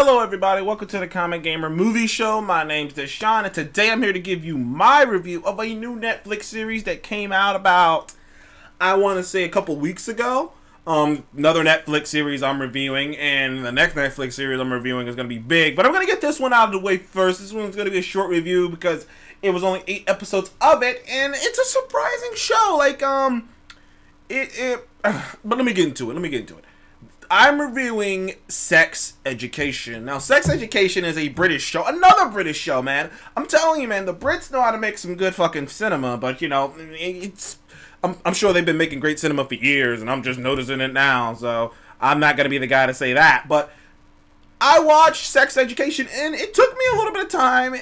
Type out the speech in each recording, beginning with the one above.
Hello everybody, welcome to the Comic Gamer Movie Show. My name's Deshaun, and today I'm here to give you my review of a new Netflix series that came out about, I want to say, a couple weeks ago. Another Netflix series I'm reviewing, and the next Netflix series I'm reviewing is going to be big. But I'm going to get this one out of the way first. This one's going to be a short review because it was only 8 episodes of it, and it's a surprising show. But let me get into it. I'm reviewing Sex Education. Now, Sex Education is a British show. Another British show, man. I'm telling you, man, the Brits know how to make some good fucking cinema, but, you know, I'm sure they've been making great cinema for years, and I'm just noticing it now, so I'm not going to be the guy to say that. But I watched Sex Education, and it took me a little bit of time,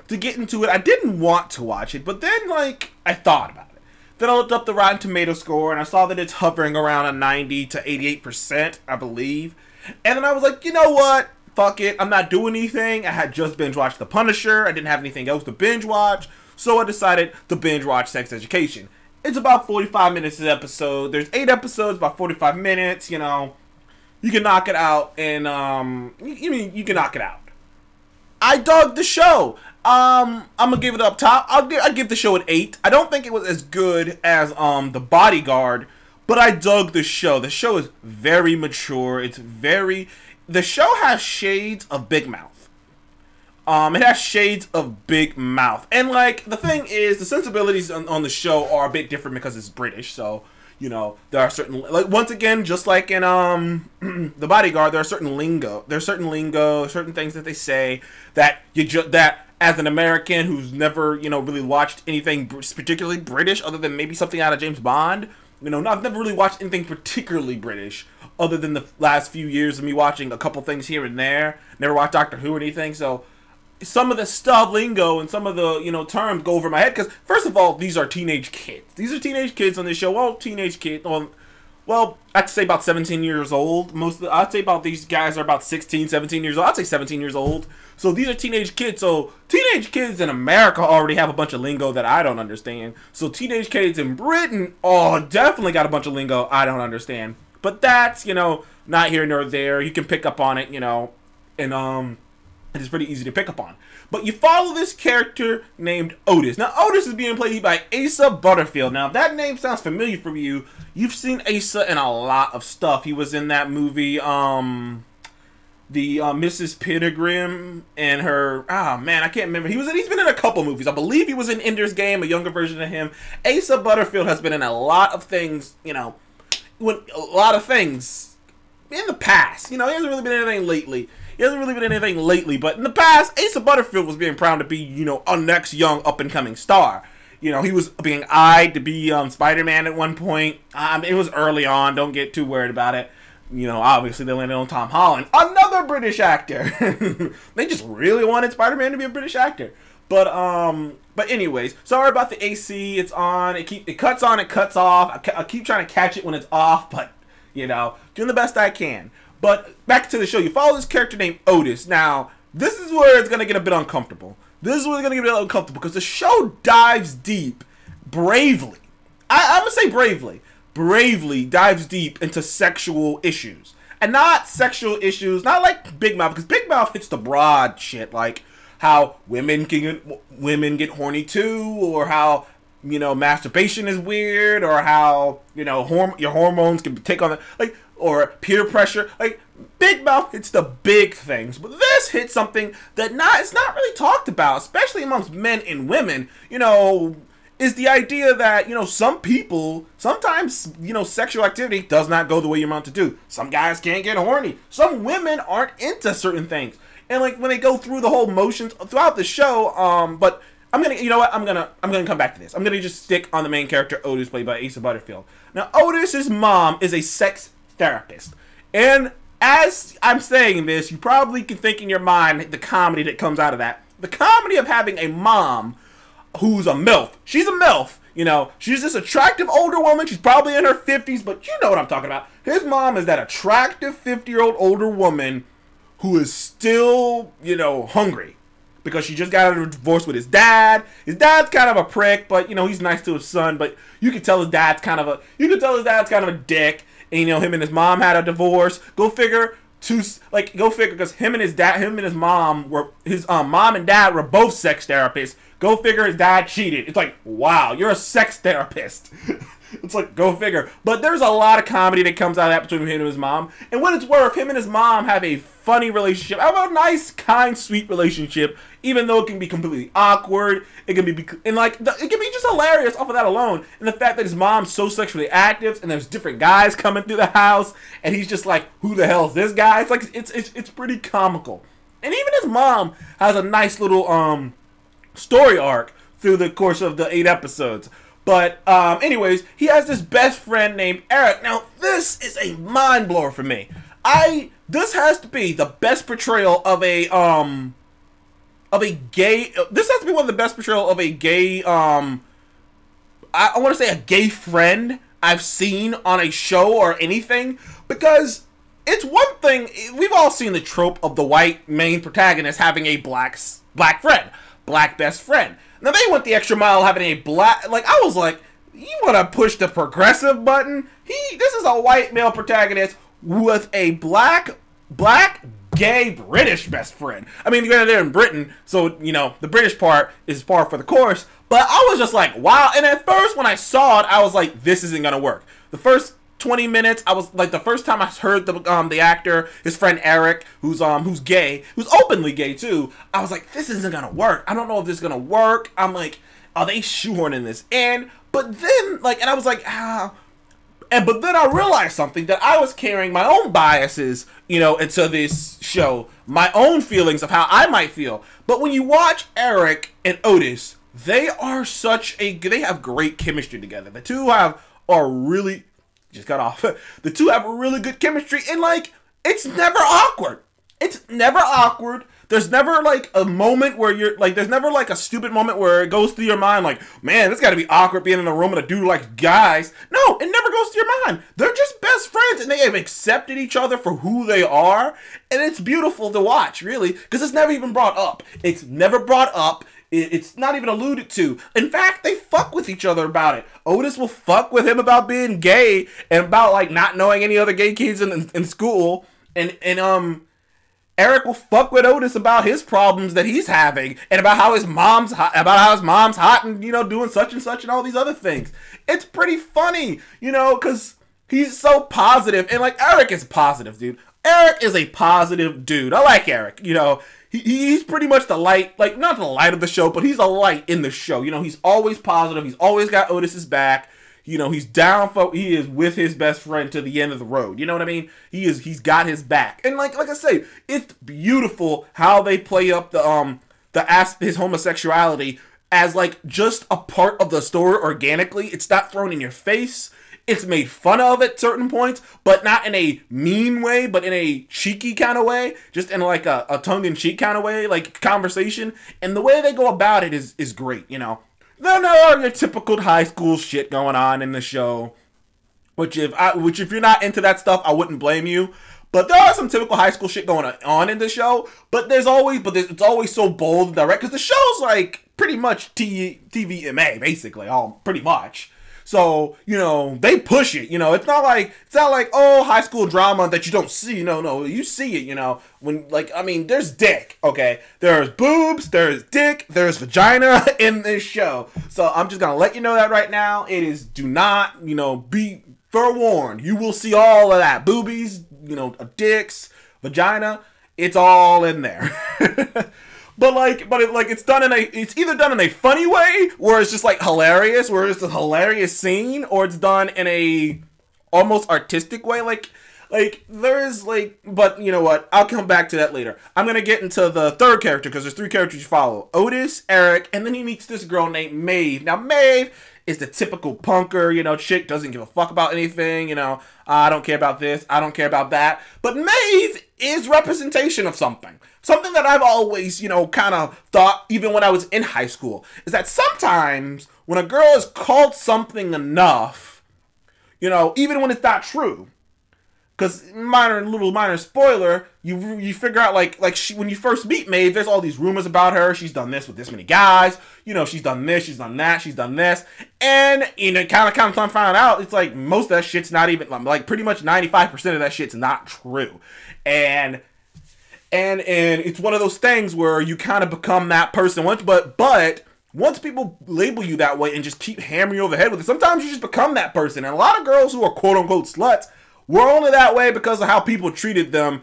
to get into it. I didn't want to watch it, but then, I thought about it. Then I looked up the Rotten Tomato score, and I saw that it's hovering around a 90 to 88%, I believe. And then I was like, you know what? Fuck it. I'm not doing anything. I had just binge-watched The Punisher. I didn't have anything else to binge-watch. So I decided to binge-watch Sex Education. It's about 45 minutes an episode. There's 8 episodes, about 45 minutes, you know. You can knock it out, and, you can knock it out. I dug the show. I'm gonna give it up top. I'll give the show an 8. I don't think it was as good as The Bodyguard, but I dug the show. The show is very mature. The show has shades of Big Mouth. It has shades of Big Mouth, and the thing is, the sensibilities on the show are a bit different because it's British. So, you know, there are certain, once again, just like in The Bodyguard, there are certain lingo. There's certain things that they say that that as an American who's never, really watched anything particularly British other than maybe something out of James Bond, I've never really watched anything particularly British other than the last few years of me watching a couple things here and there. Never watched Doctor Who or anything, so some of the stuff, lingo, and some of the, terms go over my head because, first of all, these are teenage kids. These are teenage kids on this show. Well, teenage kids, well, I'd say about 17 years old. I'd say about these guys are about 16, 17 years old. I'd say 17 years old. So these are teenage kids. So teenage kids in America already have a bunch of lingo that I don't understand. So teenage kids in Britain, definitely got a bunch of lingo I don't understand. But that's, not here nor there. You can pick up on it, and it's pretty easy to pick up on. But you follow this character named Otis. Now, Otis is being played by Asa Butterfield. Now, if that name sounds familiar for you, you've seen Asa in a lot of stuff. He was in that movie, the Mrs. Peregrine and her, man, I can't remember. He's been in a couple movies. I believe he was in Ender's Game, a younger version of him. Asa Butterfield has been in a lot of things, a lot of things in the past. He hasn't really been in anything lately. But in the past, Asa Butterfield was being proud to be, a next young up-and-coming star. He was being eyed to be Spider-Man at one point. It was early on. Don't get too worried about it. Obviously they landed on Tom Holland, another British actor. They just really wanted Spider-Man to be a British actor. But anyways, sorry about the AC. It's on. It cuts on. It cuts off. I keep trying to catch it when it's off, but doing the best I can. But back to the show. You follow this character named Otis. Now, this is where it's going to get a bit uncomfortable. Because the show dives deep, bravely. I'm going to say bravely. Bravely dives deep into sexual issues. And not sexual issues, not like Big Mouth, because Big Mouth hits the broad shit, like how women get horny too, or how, masturbation is weird, or how, your hormones can take on the, or peer pressure. Big Mouth hits the big things, but this hits something that it's not really talked about, especially amongst men and women, is the idea that, some people, sometimes, sexual activity does not go the way you're meant to do. Some guys can't get horny. Some women aren't into certain things. And, when they go through the whole motions throughout the show, but I'm gonna, I'm gonna come back to this. I'm gonna just stick on the main character, Otis, played by Asa Butterfield. Now, Otis's mom is a sex therapist. And as I'm saying this, you probably can think in your mind the comedy that comes out of that. The comedy of having a mom who's a MILF. She's a MILF. She's this attractive older woman. She's probably in her 50s, but you know what I'm talking about. His mom is that attractive 50-year-old older woman who is still, hungry. Because she just got a divorce with his dad. His dad's kind of a prick, but, he's nice to his son. But you can tell his dad's kind of a dick. And, him and his mom had a divorce. Go figure. two, like, go figure, because him and his mom were, his mom and dad were both sex therapists. Go figure, his dad cheated. It's like, wow, you're a sex therapist. It's like, go figure. But there's a lot of comedy that comes out of that between him and his mom. And what it's worth, him and his mom have a funny relationship. Have a nice, kind, sweet relationship. Even though it can be completely awkward. It can be, and like, it can be just hilarious off of that alone. And the fact that his mom's so sexually active, and there's different guys coming through the house, and he's just like, who the hell is this guy? It's like, it's pretty comical. And even his mom has a nice little, story arc through the course of the 8 episodes. But, anyways, he has this best friend named Eric. Now, this is a mind blower for me. This has to be the best portrayal of a gay, this has to be one of the best portrayal of a gay, I want to say a gay friend I've seen on a show or anything, because it's one thing, we've all seen the trope of the white main protagonist having a black friend, black best friend. Now, they went the extra mile having a black, like, I was like, you want to push the progressive button? This is a white male protagonist with a black, gay, British best friend. I mean, they're in Britain, so, you know, the British part is par for the course, but I was just like, wow, and at first, when I saw it, I was like, this isn't gonna work. The first 20 minutes, I was like, the first time I heard the actor, his friend Eric, who's gay, who's openly gay too, I was like, this isn't gonna work. I don't know if this is gonna work. I'm like, are they shoehorning this in? But then, like, and I was like, but then I realized something, that I was carrying my own biases, you know, into this show, my own feelings of how I might feel. But when you watch Eric and Otis, they have great chemistry together. The two are really. Just got off. The two have a really good chemistry, and like, it's never awkward. It's never awkward. There's never like a moment where you're like, there's never like a stupid moment where it goes through your mind like, man, this gotta be awkward being in a room with a dude like guys. No, it never goes through your mind. They're just best friends, and they have accepted each other for who they are, and it's beautiful to watch, really, because it's never even brought up. It's never brought up. It's not even alluded to. In fact, they fuck with each other about it. Otis will fuck with him about being gay and about like not knowing any other gay kids in school. And Eric will fuck with Otis about his problems that he's having and about how his mom's hot and, you know, doing such and such and all these other things. It's pretty funny, you know, because he's so positive. And like, Eric is positive, dude. Eric is a positive dude. I like Eric, you know. He's pretty much the light, like, not the light of the show, but he's a light in the show. You know, he's always positive. He's always got Otis's back. You know, he's down for, he is with his best friend to the end of the road. You know what I mean? He's got his back. And like I say, it's beautiful how they play up his homosexuality as like just a part of the story organically. It's not thrown in your face. It's made fun of at certain points, but not in a mean way, but in a cheeky kind of way, just in like a tongue-in-cheek kind of way, like conversation. And the way they go about it is great, you know. Then there are your typical high school shit going on in the show, which if you're not into that stuff, I wouldn't blame you. But there are some typical high school shit going on in the show, but it's always so bold and direct, because the show's like pretty much TVMA, basically, all pretty much. So, you know, they push it, you know, it's not like, oh, high school drama that you don't see. No, you see it, you know, when, like, I mean, there's dick, okay? There's boobs, there's dick, there's vagina in this show. So I'm just gonna let you know that right now. Do not, you know, be forewarned. You will see all of that. Boobies, you know, dicks, vagina, it's all in there. But it's either done in a funny way, where it's just like hilarious, where it's a hilarious scene, or it's done in a almost artistic way. Like there's like, but you know what? I'll come back to that later. I'm gonna get into the third character, because there's 3 characters you follow: Otis, Eric, and then he meets this girl named Maeve. Now Maeve is the typical punker, you know, chick, doesn't give a fuck about anything, you know, I don't care about this, I don't care about that. But Maeve is representation of something. Something that I've always, you know, kind of thought, even when I was in high school, is that sometimes when a girl is called something enough, you know, even when it's not true, because minor spoiler, you figure out like when you first meet Maeve, there's all these rumors about her. She's done this with this many guys. you know, she's done this, she's done that, she's done this. And, you know, kind of found out, it's like, most of that shit's not even, like, pretty much 95% of that shit's not true. And it's one of those things where you kind of become that person once, but once people label you that way and just keep hammering you over the head with it, sometimes you just become that person. And a lot of girls who are quote-unquote sluts were only that way because of how people treated them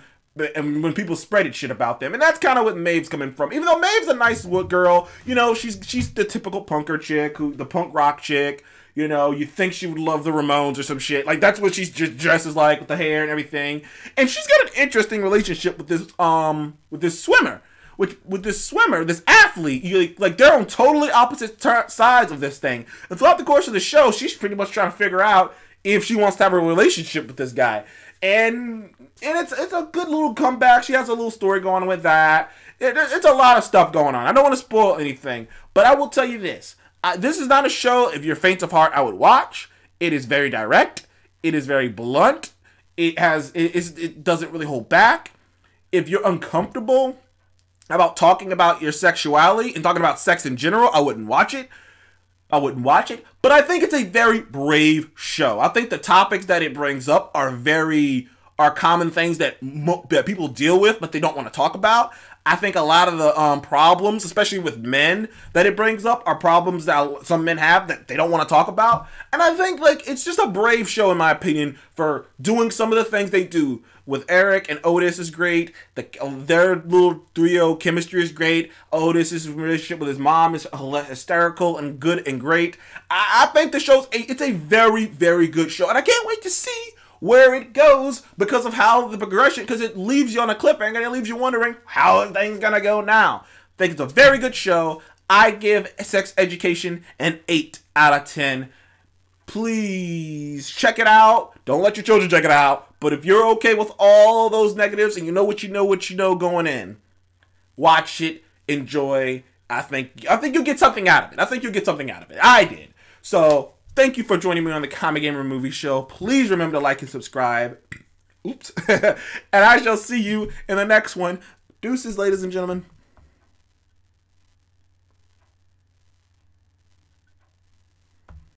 and when people spreaded shit about them. And that's kind of what Maeve's coming from. Even though Maeve's a nice girl, you know, she's the typical punker chick, the punk rock chick. You know, you think she would love the Ramones or some shit. Like, that's what she's just dresses like, with the hair and everything. And she's got an interesting relationship with this swimmer. With this swimmer, this athlete, like, they're on totally opposite sides of this thing. And throughout the course of the show, she's pretty much trying to figure out if she wants to have a relationship with this guy. And it's a good little comeback. She has a little story going on with that. It's a lot of stuff going on. I don't want to spoil anything, but I will tell you this. This is not a show, if you're faint of heart, I would watch. It is very direct. It is very blunt. It doesn't really hold back. If you're uncomfortable about talking about your sexuality and talking about sex in general, I wouldn't watch it. But I think it's a very brave show. I think the topics that it brings up are common things that people deal with, but they don't want to talk about. I think a lot of the problems, especially with men, that it brings up are problems that some men have that they don't want to talk about. And I think, like, it's just a brave show, in my opinion, for doing some of the things they do. With Eric and Otis is great. Their little trio chemistry is great. Otis' relationship with his mom is hysterical and good and great. I think the show's it's a very, very good show. And I can't wait to see where it goes because of how the progression, because it leaves you on a cliffhanger and it leaves you wondering how are things gonna go now. I think it's a very good show. I give Sex Education an 8 out of 10. Please check it out. Don't let your children check it out. But if you're okay with all those negatives and you know what you know going in, watch it, enjoy. I think you'll get something out of it. I did. So thank you for joining me on the Comic Gamer Movie Show. Please remember to like and subscribe. Oops. And I shall see you in the next one. Deuces, ladies and gentlemen.